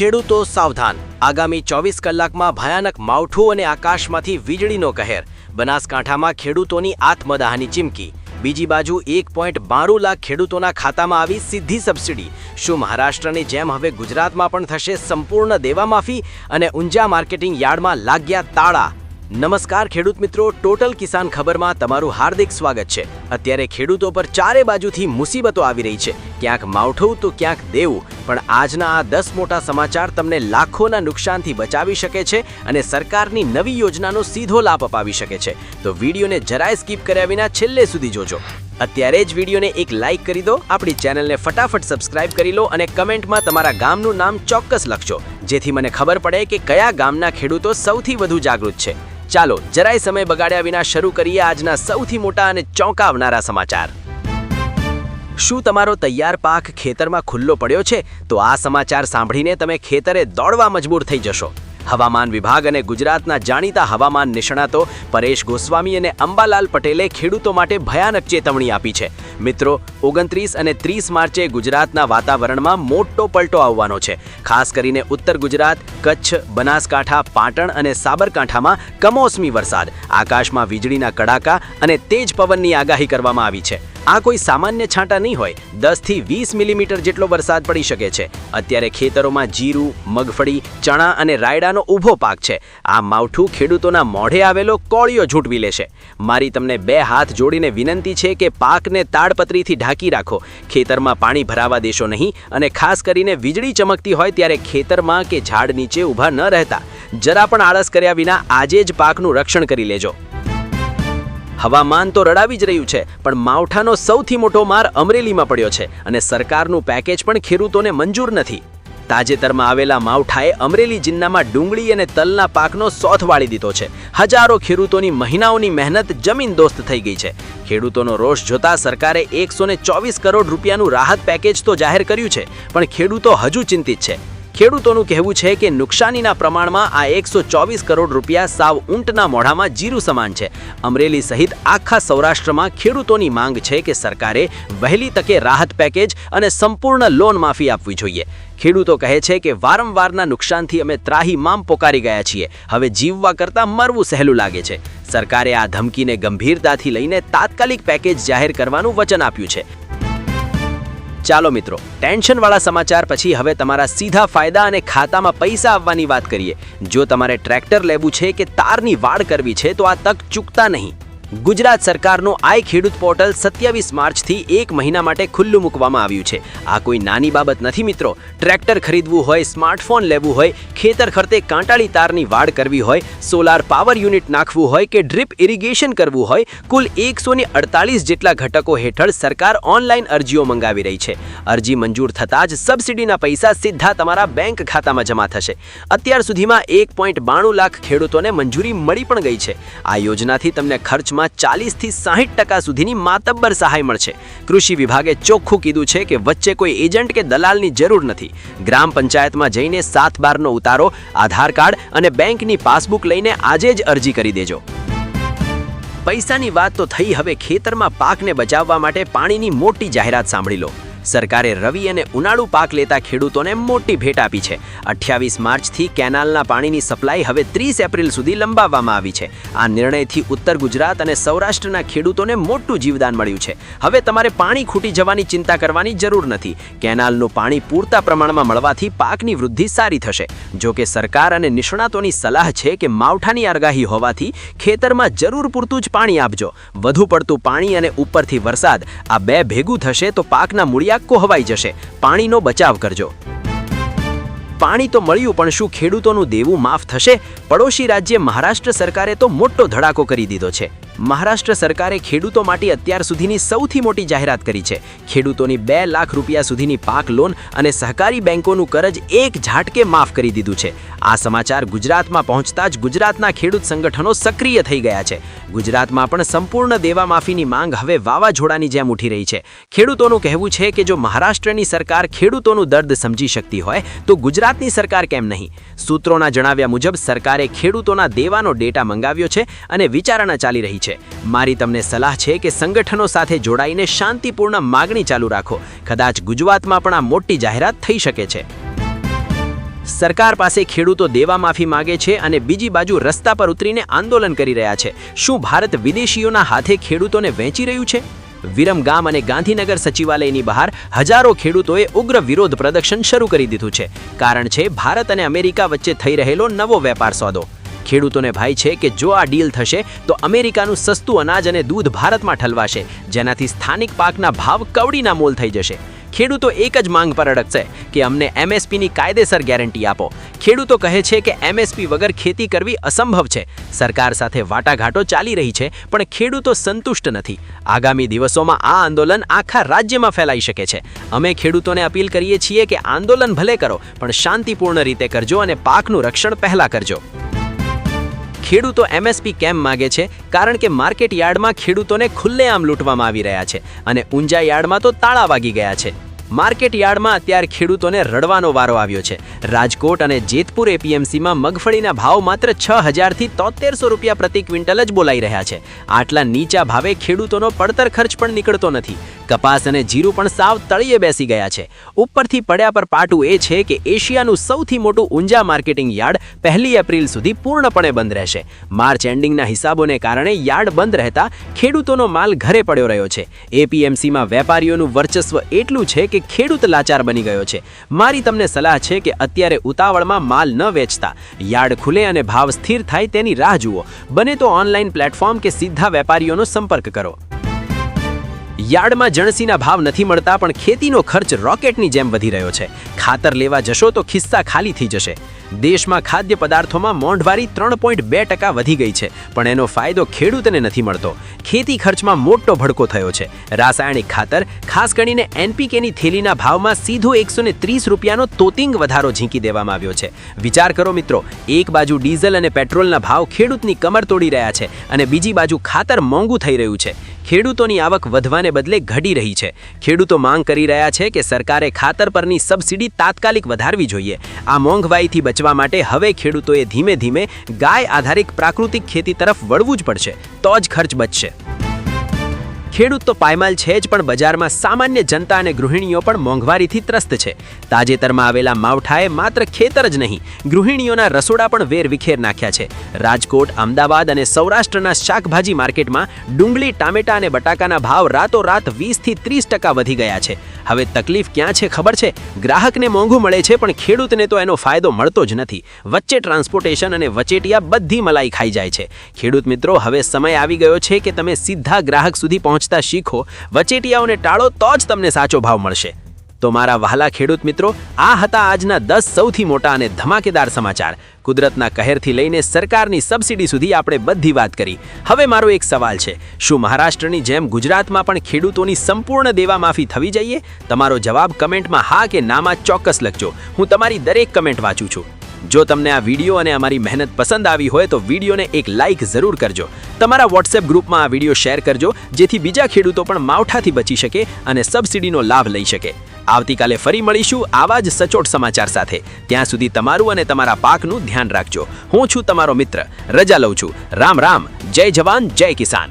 ખેડૂતો સાવધાન, આગામી 24 કલાકમાં ભયાનક માવઠું અને આકાશમાંથી વીજળીનો કહેર. બનાસકાંઠામાં ખેડૂતોની આત્મદાહની ચીમકી. બીજી બાજુ 1.92 લાખ ખેડૂતોના ખાતામાં આવી સીધી સબસિડી. શું મહારાષ્ટ્રની જેમ હવે ગુજરાતમાં પણ થશે સંપૂર્ણ દેવામાફી અને ઊંઝા માર્કેટિંગ યાર્ડમાં લાગ્યા તાળા? નમસ્કાર ખેડૂત મિત્રો, ટોટલ કિસાન ખબરમાં તમારું હાર્દિક સ્વાગત છે. અત્યારે ખેડૂતો પર ચારે બાજુથી મુસીબતો આવી રહી છે, ક્યાંક માવઠું તો ક્યાંક દેવું. પણ આજના આ 10 મોટા સમાચાર તમને લાખોના નુકસાનથી બચાવી શકે છે અને સરકારની નવી યોજનાનો સીધો લાભ અપાવી શકે છે. તો વિડીયોને જરાય સ્કીપ કર્યા વિના છેલ્લે સુધી જોજો. અત્યારે જ વિડીયોને એક લાઇક કરી દો, આપણી ચેનલને ફટાફટ સબસ્ક્રાઇબ કરી લો અને કમેન્ટમાં તમારા ગામનું નામ ચોક્કસ લખજો, જેથી મને ખબર પડે કે કયા ગામના ખેડૂતો સૌથી વધુ જાગૃત છે. ચાલો જરાય સમય બગાડ્યા વિના શરૂ કરીએ આજના સૌથી મોટા અને ચોંકાવનારા સમાચાર. શું તમારો તૈયાર પાક ખેતરમાં ખુલ્લો પડ્યો છે? તો આ સમાચાર સાંભળીને તમે ખેતરે દોડવા મજબૂર થઈ જશો. હવામાન વિભાગ અને ગુજરાતના જાણીતા હવામાન નિષ્ણાતો પરેશ ગોસ્વામી અને અંબાલાલ પટેલે ખેડૂતો માટે ભયાનક ચેતવણી આપી છે. મિત્રો, 29 અને 30 માર્ચે ગુજરાતના વાતાવરણમાં મોટો પલટો આવવાનો છે. ખાસ કરીને ઉત્તર ગુજરાત, કચ્છ, બનાસકાંઠા, પાટણ અને સાબરકાંઠામાં કમોસમી વરસાદ, આકાશમાં વીજળીના કડાકા અને તેજ પવનની આગાહી કરવામાં આવી છે. આ કોઈ સામાન્ય છાંટા નહીં હોય, 10 થી 20 મિલીમીટર જેટલો વરસાદ પડી શકે છે. અત્યારે ખેતરોમાં જીરું, મગફળી, ચણા અને રાયડાનો ઊભો પાક છે. આ માવઠું ખેડૂતોના મોઢે આવેલો કોળિયો ઝૂંટવી લેશે. મારી તમને 2 હાથ જોડીને વિનંતી છે કે પાકને તાડપત્રીથી ઢાંકી રાખો, ખેતરમાં પાણી ભરાવા દેશો નહીં અને ખાસ કરીને વીજળી ચમકતી હોય ત્યારે ખેતરમાં કે ઝાડ નીચે ઊભા ન રહેતા. જરા પણ આળસ કર્યા વિના આજે જ પાકનું રક્ષણ કરી લેજો. હવામાન તો રડાવી જ રહ્યું છે, પણ માવઠાનો સૌથી મોટો માર અમરેલીમાં પડ્યો છે અને સરકારનું પેકેજ પણ ખેડૂતોને મંજૂર નથી. તાજેતરમાં આવેલા માવઠાએ અમરેલી જિલ્લામાં ડુંગળી અને તલના પાકનો સોથ વાળી દીધો છે. હજારો ખેડૂતોની મહિનાઓની મહેનત જમીનદોસ્ત થઈ ગઈ છે. ખેડૂતોનો રોષ જોતા સરકારે 124 કરોડ રૂપિયાનું રાહત પેકેજ તો જાહેર કર્યું છે, પણ ખેડૂતો હજુ ચિંતિત છે. ખેડૂતોનું કહેવું છે કે નુકસાનીના પ્રમાણમાં આ 124 કરોડ રૂપિયા સાવ ઊંટના મોઢામાં જીરું સમાન છે. અમરેલી સહિત આખા સૌરાષ્ટ્રમાં ખેડૂતોની માંગ છે કે સરકારે વહેલી તકે રાહત પેકેજ અને સંપૂર્ણ લોન માફી આપવી જોઈએ. ખેડૂતો કહે છે કે વારંવારના નુકસાનથી અમે ત્રાહીમામ પોકારી ગયા છીએ. હવે જીવવા કરતાં મરવું સહેલું લાગે છે. સરકારે આ ધમકીને ગંભીરતાથી લઈને તાત્કાલિક પેકેજ જાહેર કરવાનું વચન આપ્યું છે. ચાલો મિત્રો, ટેન્શનવાળા સમાચાર પછી હવે તમારા સીધા ફાયદા અને ખાતામાં પૈસા આવવાની વાત કરીએ. જો તમારે ટ્રેક્ટર લેવું છે કે તારની વાડ કરવી છે તો આ તક ચૂકતા નહીં. ગુજરાત સરકારનું આઈ ખેડૂત પોર્ટલ 27 માર્ચથી 1 મહિના માટે ખુલ્લું મૂકવામાં આવ્યું છે. આ કોઈ નાની બાબત નથી મિત્રો. ટ્રેક્ટર ખરીદવું હોય, સ્માર્ટફોન લેવું હોય, ખેતર ખર્ચે કાંટાળી તારની વાડ કરવી હોય, સોલાર પાવર યુનિટ નાખવું હોય કે ડ્રીપ ઇરિગેશન કરવું હોય, કુલ 148 જેટલા ઘટકો હેઠળ સરકાર ઓનલાઈન અરજીઓ મંગાવી રહી છે. અરજી મંજૂર થતાં જ સબસિડીના પૈસા સીધા તમારા બેંક ખાતામાં જમા થશે. અત્યાર સુધીમાં 1.92 લાખ ખેડૂતોને મંજૂરી મળી પણ ગઈ છે. આ યોજનાથી તમને ખર્ચમાં 40 થી 60% સુધીની માતબ્બર સહાય મળશે. કૃષિ વિભાગે ચોખ્ખું કીધું છે કે વચ્ચે કોઈ એજન્ટ કે દલાલની જરૂર નથી. ગ્રામ પંચાયતમાં જઈને 7/12નો ઉતારો, આધાર કાર્ડ અને બેંકની પાસબુક લઈને આજે જ અરજી કરી દેજો. પૈસાની વાત તો થઈ, હવે ખેતરમાં પાકને બચાવવા માટે પાણીની મોટી જાહેરાત સાંભળી લો. સરકારે રવિ અને ઉનાળુ પાક લેતા ખેડૂતોને મોટી ભેટ આપી છે. 28 માર્ચથી કેનાલના પાણીની સપ્લાય હવે 30 એપ્રિલ સુધી લંબાવવામાં આવી છે. આ નિર્ણયથી ઉત્તર ગુજરાત અને સૌરાષ્ટ્રના ખેડૂતોને મોટું જીવદાન મળ્યું છે. હવે તમારે પાણી ખૂટી જવાની ચિંતા કરવાની જરૂર નથી. કેનાલનું પાણી પૂરતા પ્રમાણમાં મળવાથી પાકની વૃદ્ધિ સારી થશે. જો કે સરકાર અને નિષ્ણાતોની સલાહ છે કે માવઠાની આગાહી હોવાથી ખેતરમાં જરૂર પૂરતું જ પાણી આપજો. વધુ પડતું પાણી અને ઉપરથી વરસાદ, આ બે ભેગું થશે તો પાકના મૂળિયા કોહવાઈ જશે. પાણીનો બચાવ કરજો. પાણી તો મળ્યું, પણ શું ખેડૂતોનું દેવું માફ થશે? પડોશી રાજ્ય મહારાષ્ટ્ર સરકારે તો મોટો ધડાકો કરી દીધો છે. મહારાષ્ટ્ર સરકારે ખેડૂતો માટે અત્યાર સુધીની સૌથી મોટી જાહેરાત કરી છે. ખેડૂતોની 2 લાખ રૂપિયા સુધીની પાક લોન અને સહકારી બેંકોનું કરજ એક ઝાટકે માફ કરી દીધું છે. આ સમાચાર ગુજરાતમાં પહોંચતા જ ગુજરાતના ખેડૂત સંગઠનો સક્રિય થઈ ગયા છે. ગુજરાતમાં પણ સંપૂર્ણ દેવા માફીની માંગ હવે વાવાઝોડાની જેમ ઉઠી રહી છે. ખેડૂતોનું કહેવું છે કે જો મહારાષ્ટ્રની સરકાર ખેડૂતોનું દર્દ સમજી શકતી હોય તો ગુજરાતની સરકાર કેમ નહીં? સૂત્રોના જણાવ્યા મુજબ સરકારે ખેડૂતોના દેવાનો ડેટા મંગાવ્યો છે અને વિચારણા ચાલી રહી છે. મારી તમને સલાહ છે કે સંગઠનો સાથે જોડાઈને શાંતિપૂર્ણ માગણી ચાલુ રાખો. કદાચ ગુજરાતમાં પણ આ મોટી જાહેરાત થઈ શકે છે. સરકાર પાસે ખેડૂતો દેવા માફી માગે છે અને બીજી બાજુ રસ્તા પર ઉતરીને આંદોલન કરી રહ્યા છે. શું ભારત વિદેશીઓના હાથે ખેડૂતોને વેચી રહ્યું છે? વિરમગામ અને ગાંધીનગર સચિવાલયની બહાર હજારો ખેડૂતોએ ઉગ્ર વિરોધ પ્રદર્શન શરૂ કરી દીધું છે. કારણ છે ભારત અને અમેરિકા વચ્ચે થઈ રહેલો નવો વેપાર સોદો. ખેડૂતોને ભય છે કે જો આ ડીલ થશે તો અમેરિકાનું સસ્તું અનાજ અને દૂધ ભારતમાં ઠલવાશે, જેનાથી સ્થાનિક પાકના ભાવ કવડીના મોલ થઈ જશે. ખેડૂતો એક જ માંગ પર અડકશે કે અમને એમએસપીની કાયદેસર ગેરંટી આપો. ખેડૂતો કહે છે કે એમએસપી વગર ખેતી કરવી અસંભવ છે. સરકાર સાથે વાટાઘાટો ચાલી રહી છે, પણ ખેડૂતો સંતુષ્ટ નથી. આગામી દિવસોમાં આ આંદોલન આખા રાજ્યમાં ફેલાઈ શકે છે. અમે ખેડૂતોને અપીલ કરીએ છીએ કે આંદોલન ભલે કરો, પણ શાંતિપૂર્ણ રીતે કરજો અને પાકનું રક્ષણ પહેલા કરજો. ખેડૂતો એમએસપી કેમ માગે છે? કારણ કે માર્કેટ યાર્ડમાં ખેડૂતોને ખુલ્લેઆમ લૂંટવામાં આવી રહ્યા છે અને ઊંઝા યાર્ડમાં તો તાળા વાગી ગયા છે. માર્કેટ યાર્ડમાં અત્યારે ખેડૂતોને રડવાનો વારો આવ્યો છે. રાજકોટ અને જેતપુર એપીએમસીમાં મગફળીના ભાવ માત્ર 6000 થી 7300 રૂપિયા પ્રતિ ક્વિન્ટલ જ બોલાઈ રહ્યા છે. આટલા નીચા ભાવે ખેડૂતોનો પડતર ખર્ચ પણ નીકળતો નથી. કપાસ અને જીરું પણ સાવ તળિયે બેસી ગયા છે. ઉપરથી પડ્યા પર પાટું એ છે કે એશિયાનું સૌથી મોટું ઊંઝા માર્કેટિંગ યાર્ડ 1 એપ્રિલ સુધી પૂર્ણપણે બંધ રહેશે. માર્ચ એન્ડિંગના હિસાબોને કારણે યાર્ડ બંધ રહેતા ખેડૂતોનો માલ ઘરે પડ્યો રહ્યો છે. એપીએમસીમાં વેપારીઓનું વર્ચસ્વ એટલું છે કે ખેડૂત લાચાર બની ગયો છે. મારી તમને સલાહ છે કે અત્યારે ઉતાવળમાં માલ ન વેચતા યાર્ડ ખુલે અને ભાવ સ્થિર થાય તેની રાહ જુઓ. બને તો ઓનલાઈન પ્લેટફોર્મ કે સીધા વેપારીઓનો સંપર્ક કરો. યાર્ડમાં જણસીના ભાવ નથી મળતા, પણ ખેતીનો ખર્ચ રોકેટની જેમ વધી રહ્યો છે. ખાતર લેવા જશો તો ખિસ્સા ખાલી થઈ જશે. દેશમાં ખાદ્ય પદાર્થોમાં મોંઘવારી 3.2% વધી ગઈ છે, પણ એનો ફાયદો ખેડૂતને નથી મળતો. ખેતી ખર્ચમાં મોટો ભડકો થયો છે. રાસાયણિક ખાતર, ખાસ કરીને એનપીકેની થેલીના ભાવમાં સીધો 130 રૂપિયાનો તોતિંગ વધારો ઝીંકી દેવામાં આવ્યો છે. વિચાર કરો મિત્રો, એક બાજુ ડીઝલ અને પેટ્રોલના ભાવ ખેડૂતની કમર તોડી રહ્યા છે અને બીજી બાજુ ખાતર મોંઘું થઈ રહ્યું છે. ખેડૂતોની આવક વધવાને બદલે ઘટી રહી છે. ખેડૂતો માંગ કરી રહ્યા છે કે સરકારે ખાતર પરની સબસિડી તાત્કાલિક વધારવી જોઈએ. આ મોંઘવારીથી બચવા માટે હવે ખેડૂતોએ ધીમે ધીમે ગાય આધારિત પ્રાકૃતિક ખેતી તરફ વળવું જ પડશે, તો જ ખર્ચ બચશે. ખેડૂત તો પાયમાલ છે જ, પણ બજારમાં સામાન્ય જનતા અને ગૃહિણીઓ પણ મોંઘવારીથી ત્રસ્ત છે. તાજેતરમાં આવેલા માવઠાએ માત્ર ખેતર જ નહીં, ગૃહિણીઓના રસોડા પણ વેરવિખેર નાખ્યા છે. રાજકોટ, અમદાવાદ અને સૌરાષ્ટ્રના શાકભાજી માર્કેટમાં ડુંગળી, ટામેટા અને બટાકાના ભાવ રાતોરાત 20 થી 30% વધી ગયા છે. હવે તકલીફ ક્યાં છે ખબર છે? ગ્રાહકને મોંઘું મળે છે, પણ ખેડૂતને તો એનો ફાયદો મળતો જ નથી. વચ્ચે ટ્રાન્સપોર્ટેશન અને વચેટિયા બધી મલાઈ ખાઈ જાય છે. ખેડૂત મિત્રો, હવે સમય આવી ગયો છે કે તમે સીધા ગ્રાહક સુધી પહોંચતા શીખો. વચેટિયાઓને ટાળો તો જ તમને સાચો ભાવ મળશે. તો મારા વહાલા ખેડૂત મિત્રો, આ હતા આજના 10 સૌથી મોટા અને ધમાકેદાર સમાચાર. કુદરતના કહેરથી લઈને સરકારની સબસિડી સુધી આપણે બધી વાત કરી. હવે મારો એક સવાલ છે, શું મહારાષ્ટ્રની જેમ ગુજરાતમાં પણ ખેડૂતોની સંપૂર્ણ દેવા માફી થવી જોઈએ? તમારો જવાબ કમેન્ટમાં હા કે નામાં ચોક્કસ લખજો. હું તમારી દરેક કમેન્ટ વાંચું છું. જો તમને આ વિડીયો અને અમારી મહેનત પસંદ આવી હોય તો વિડીયોને એક લાઇક જરૂર કરજો. તમારા વોટ્સએપ ગ્રુપમાં આ વિડીયો શેર કરજો, જેથી બીજા ખેડૂતો પણ માવઠાથી બચી શકે અને સબસિડીનો લાભ લઈ શકે. આવતીકાલે ફરી મળીશું આવા જ સચોટ સમાચાર સાથે. ત્યાં સુધી તમારું અને તમારા પાકનું ધ્યાન રાખજો. હું છું તમારો મિત્ર. રજા લઉં છું. રામ રામ. જય જવાન, જય કિસાન.